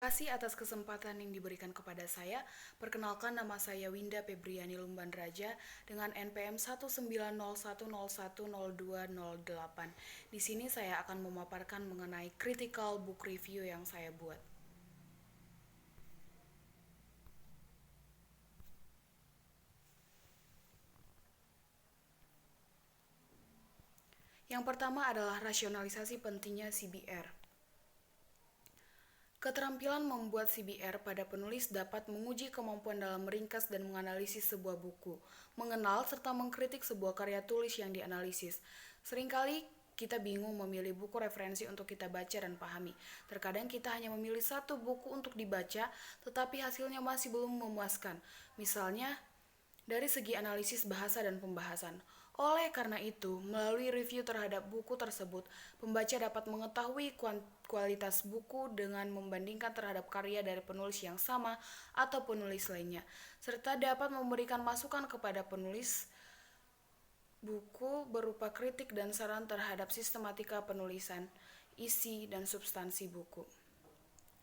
Terima kasih atas kesempatan yang diberikan kepada saya. Perkenalkan, nama saya Winda Febriani Lumbanraja dengan NPM 19010100208. Di sini saya akan memaparkan mengenai critical book review yang saya buat. Yang pertama adalah rasionalisasi pentingnya CBR. Keterampilan membuat CBR pada penulis dapat menguji kemampuan dalam meringkas dan menganalisis sebuah buku, mengenal serta mengkritik sebuah karya tulis yang dianalisis. Seringkali kita bingung memilih buku referensi untuk kita baca dan pahami. Terkadang kita hanya memilih satu buku untuk dibaca, tetapi hasilnya masih belum memuaskan. Misalnya, dari segi analisis bahasa dan pembahasan. Oleh karena itu, melalui review terhadap buku tersebut, pembaca dapat mengetahui kualitas buku dengan membandingkan terhadap karya dari penulis yang sama atau penulis lainnya, serta dapat memberikan masukan kepada penulis buku berupa kritik dan saran terhadap sistematika penulisan, isi, dan substansi buku.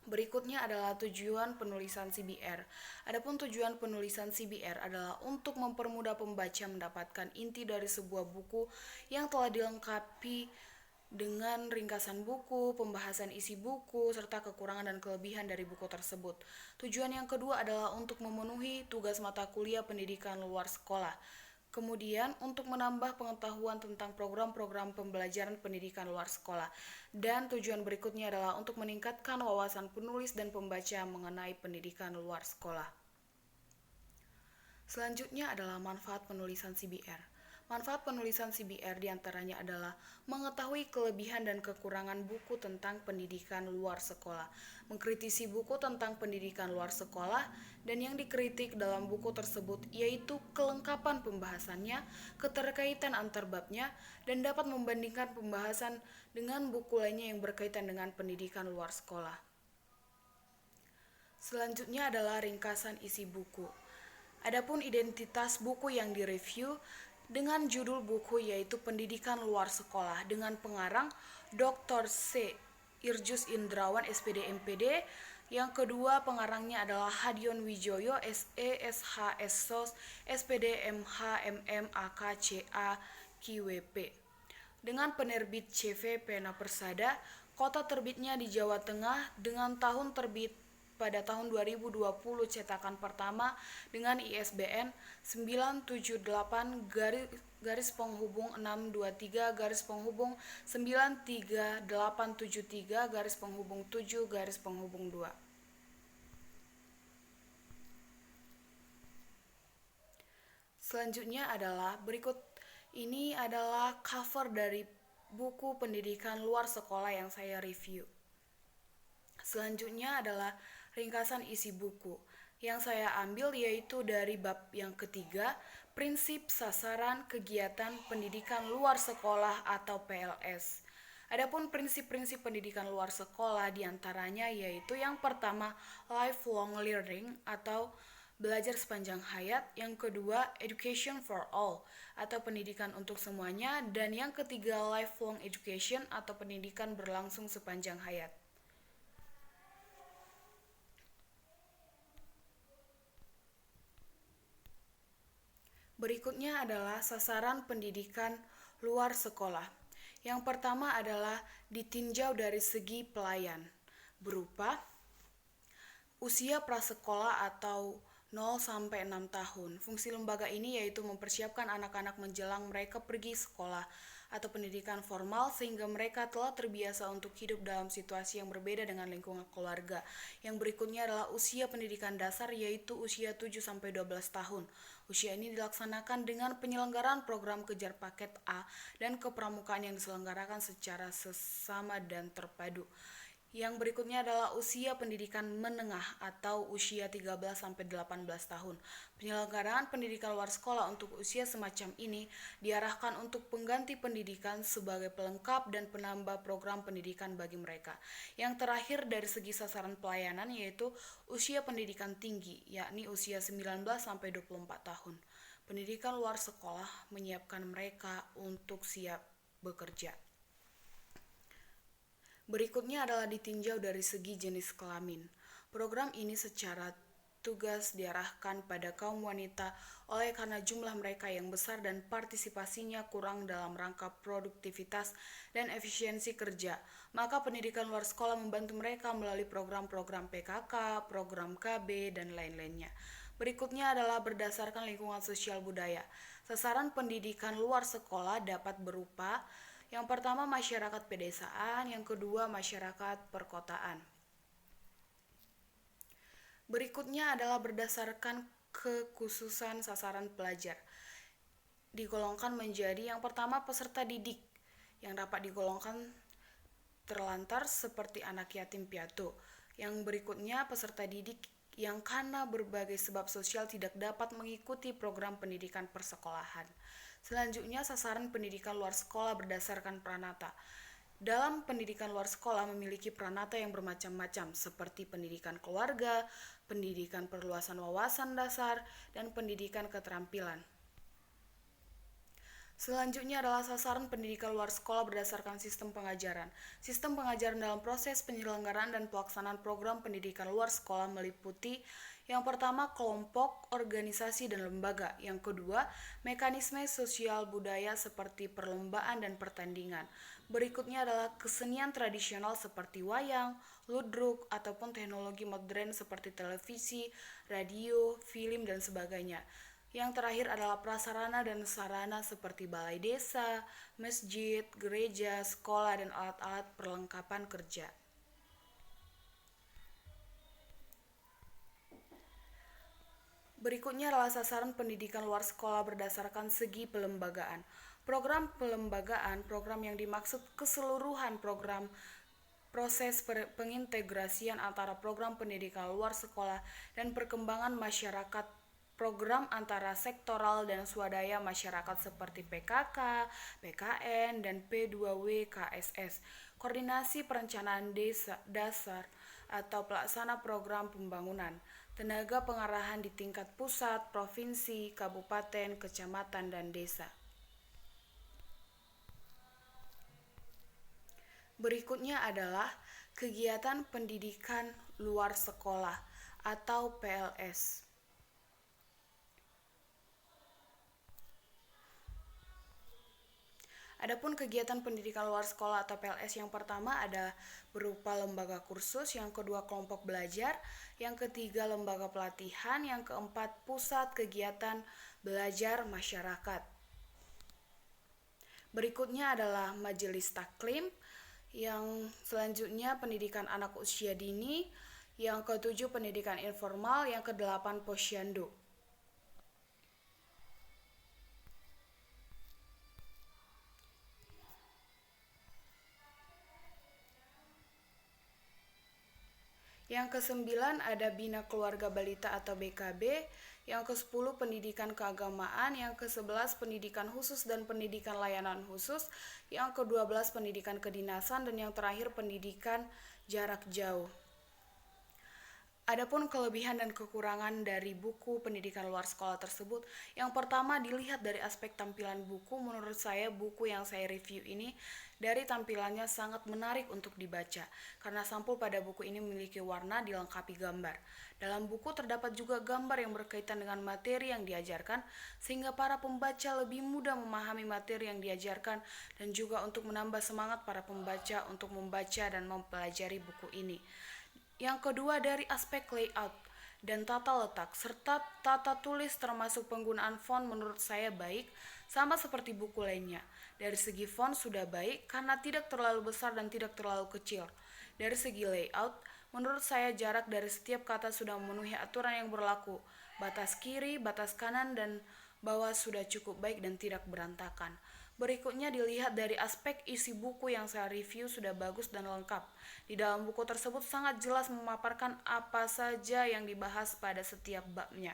Berikutnya adalah tujuan penulisan CBR. Adapun tujuan penulisan CBR adalah untuk mempermudah pembaca mendapatkan inti dari sebuah buku yang telah dilengkapi dengan ringkasan buku, pembahasan isi buku, serta kekurangan dan kelebihan dari buku tersebut. Tujuan yang kedua adalah untuk memenuhi tugas mata kuliah pendidikan luar sekolah. Kemudian untuk menambah pengetahuan tentang program-program pembelajaran pendidikan luar sekolah. Dan tujuan berikutnya adalah untuk meningkatkan wawasan penulis dan pembaca mengenai pendidikan luar sekolah. Selanjutnya adalah manfaat penulisan CBR. Manfaat penulisan CBR diantaranya adalah mengetahui kelebihan dan kekurangan buku tentang pendidikan luar sekolah, mengkritisi buku tentang pendidikan luar sekolah, dan yang dikritik dalam buku tersebut yaitu kelengkapan pembahasannya, keterkaitan antar babnya, dan dapat membandingkan pembahasan dengan buku lainnya yang berkaitan dengan pendidikan luar sekolah. Selanjutnya adalah ringkasan isi buku. Adapun identitas buku yang direview dengan judul buku yaitu Pendidikan Luar Sekolah dengan pengarang Dr. C. Irjus Indrawan SPD MPD. Yang kedua pengarangnya adalah Hadion Wijoyo SE SH SSOS SPD MH MM AK CA QWP. Dengan penerbit CV Pena Persada, kota terbitnya di Jawa Tengah dengan tahun terbit pada tahun 2020 cetakan pertama dengan ISBN 978 garis penghubung 623 garis penghubung 93873 garis penghubung 7 garis penghubung 2. Selanjutnya adalah berikut ini adalah cover dari buku pendidikan luar sekolah yang saya review. Selanjutnya adalah ringkasan isi buku yang saya ambil yaitu dari bab yang ketiga, prinsip sasaran kegiatan pendidikan luar sekolah atau PLS. Adapun prinsip-prinsip pendidikan luar sekolah diantaranya yaitu yang pertama, lifelong learning atau belajar sepanjang hayat, yang kedua, education for all atau pendidikan untuk semuanya, dan yang ketiga, lifelong education atau pendidikan berlangsung sepanjang hayat. Berikutnya adalah sasaran pendidikan luar sekolah. Yang pertama adalah ditinjau dari segi pelayan, berupa usia prasekolah atau 0-6 tahun. Fungsi lembaga ini yaitu mempersiapkan anak-anak menjelang mereka pergi sekolah atau pendidikan formal sehingga mereka telah terbiasa untuk hidup dalam situasi yang berbeda dengan lingkungan keluarga. Yang berikutnya adalah usia pendidikan dasar yaitu usia 7-12 tahun. Usia ini dilaksanakan dengan penyelenggaraan program kejar paket A dan kepramukaan yang diselenggarakan secara sesama dan terpadu. Yang berikutnya adalah usia pendidikan menengah atau usia 13-18 tahun. Penyelenggaraan pendidikan luar sekolah untuk usia semacam ini diarahkan untuk pengganti pendidikan sebagai pelengkap dan penambah program pendidikan bagi mereka. Yang terakhir dari segi sasaran pelayanan yaitu usia pendidikan tinggi, yakni usia 19-24 tahun. Pendidikan luar sekolah menyiapkan mereka untuk siap bekerja. Berikutnya adalah ditinjau dari segi jenis kelamin. Program ini secara tugas diarahkan pada kaum wanita oleh karena jumlah mereka yang besar dan partisipasinya kurang dalam rangka produktivitas dan efisiensi kerja. Maka pendidikan luar sekolah membantu mereka melalui program-program PKK, program KB, dan lain-lainnya. Berikutnya adalah berdasarkan lingkungan sosial budaya. Sasaran pendidikan luar sekolah dapat berupa yang pertama masyarakat pedesaan, yang kedua masyarakat perkotaan. Berikutnya adalah berdasarkan kekhususan sasaran pelajar. Digolongkan menjadi yang pertama peserta didik yang dapat digolongkan terlantar seperti anak yatim piatu. Yang berikutnya peserta didik yang karena berbagai sebab sosial tidak dapat mengikuti program pendidikan persekolahan. Selanjutnya sasaran pendidikan luar sekolah berdasarkan pranata. Dalam pendidikan luar sekolah memiliki pranata yang bermacam-macam seperti pendidikan keluarga, pendidikan perluasan wawasan dasar, dan pendidikan keterampilan. Selanjutnya adalah sasaran pendidikan luar sekolah berdasarkan sistem pengajaran. Sistem pengajaran dalam proses penyelenggaraan dan pelaksanaan program pendidikan luar sekolah meliputi yang pertama kelompok, organisasi, dan lembaga. Yang kedua, mekanisme sosial budaya seperti perlombaan dan pertandingan. Berikutnya adalah kesenian tradisional seperti wayang, ludruk, ataupun teknologi modern seperti televisi, radio, film, dan sebagainya. Yang terakhir adalah prasarana dan sarana seperti balai desa, masjid, gereja, sekolah, dan alat-alat perlengkapan kerja. Berikutnya adalah sasaran pendidikan luar sekolah berdasarkan segi pelembagaan. Program pelembagaan, program yang dimaksud keseluruhan program proses pengintegrasian antara program pendidikan luar sekolah dan perkembangan masyarakat, program antara sektoral dan swadaya masyarakat seperti PKK, PKN, dan P2W KSS, koordinasi perencanaan dasar atau pelaksana program pembangunan, tenaga pengarahan di tingkat pusat, provinsi, kabupaten, kecamatan, dan desa. Berikutnya adalah kegiatan pendidikan luar sekolah atau PLS. Adapun kegiatan pendidikan luar sekolah atau PLS yang pertama ada berupa lembaga kursus, yang kedua kelompok belajar, yang ketiga lembaga pelatihan, yang keempat pusat kegiatan belajar masyarakat. Berikutnya adalah majelis taklim, yang selanjutnya pendidikan anak usia dini, yang ketujuh pendidikan informal, yang kedelapan posyandu. Yang ke-9 ada Bina Keluarga Balita atau BKB, yang ke-10 Pendidikan Keagamaan, yang ke-11 Pendidikan Khusus dan Pendidikan Layanan Khusus, yang ke-12 Pendidikan Kedinasan, dan yang terakhir Pendidikan Jarak Jauh. Adapun kelebihan dan kekurangan dari buku pendidikan luar sekolah tersebut, yang pertama dilihat dari aspek tampilan buku. Menurut saya buku yang saya review ini dari tampilannya sangat menarik untuk dibaca, karena sampul pada buku ini memiliki warna dilengkapi gambar. Dalam buku terdapat juga gambar yang berkaitan dengan materi yang diajarkan, sehingga para pembaca lebih mudah memahami materi yang diajarkan, dan juga untuk menambah semangat para pembaca untuk membaca dan mempelajari buku ini. Yang kedua dari aspek layout dan tata letak serta tata tulis termasuk penggunaan font menurut saya baik, sama seperti buku lainnya. Dari segi font sudah baik karena tidak terlalu besar dan tidak terlalu kecil. Dari segi layout, menurut saya jarak dari setiap kata sudah memenuhi aturan yang berlaku. Batas kiri, batas kanan, dan bawah sudah cukup baik dan tidak berantakan. Berikutnya dilihat dari aspek isi buku yang saya review sudah bagus dan lengkap. Di dalam buku tersebut sangat jelas memaparkan apa saja yang dibahas pada setiap babnya.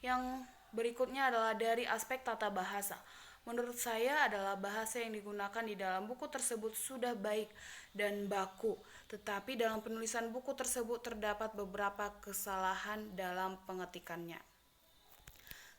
Yang berikutnya adalah dari aspek tata bahasa. Menurut saya adalah bahasa yang digunakan di dalam buku tersebut sudah baik dan baku. Tetapi dalam penulisan buku tersebut terdapat beberapa kesalahan dalam pengetikannya.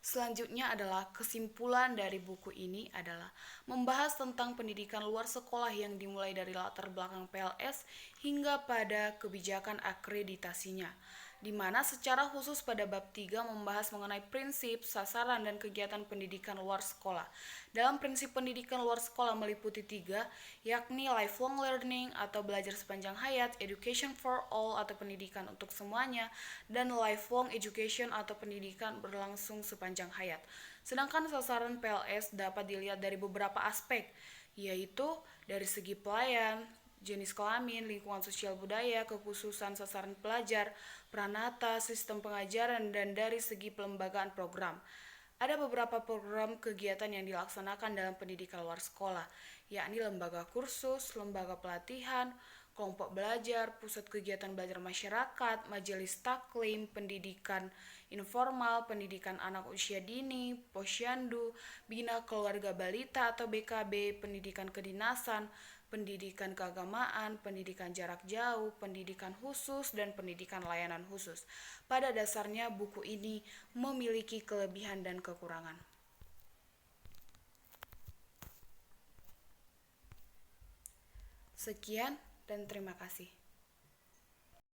Selanjutnya adalah kesimpulan dari buku ini adalah membahas tentang pendidikan luar sekolah yang dimulai dari latar belakang PLS hingga pada kebijakan akreditasinya, di mana secara khusus pada bab 3 membahas mengenai prinsip, sasaran, dan kegiatan pendidikan luar sekolah. Dalam prinsip pendidikan luar sekolah meliputi 3, yakni lifelong learning atau belajar sepanjang hayat, education for all atau pendidikan untuk semuanya, dan lifelong education atau pendidikan berlangsung sepanjang hayat. Sedangkan sasaran PLS dapat dilihat dari beberapa aspek, yaitu dari segi pelayan, jenis kelamin, lingkungan sosial budaya, kekhususan sasaran pelajar, pranata, sistem pengajaran, dan dari segi pelembagaan program. Ada beberapa program kegiatan yang dilaksanakan dalam pendidikan luar sekolah, yakni lembaga kursus, lembaga pelatihan, kelompok belajar, pusat kegiatan belajar masyarakat, majelis taklim, pendidikan informal, pendidikan anak usia dini, posyandu, bina keluarga balita atau BKB, pendidikan kedinasan, pendidikan keagamaan, pendidikan jarak jauh, pendidikan khusus, dan pendidikan layanan khusus. Pada dasarnya buku ini memiliki kelebihan dan kekurangan. Sekian dan terima kasih.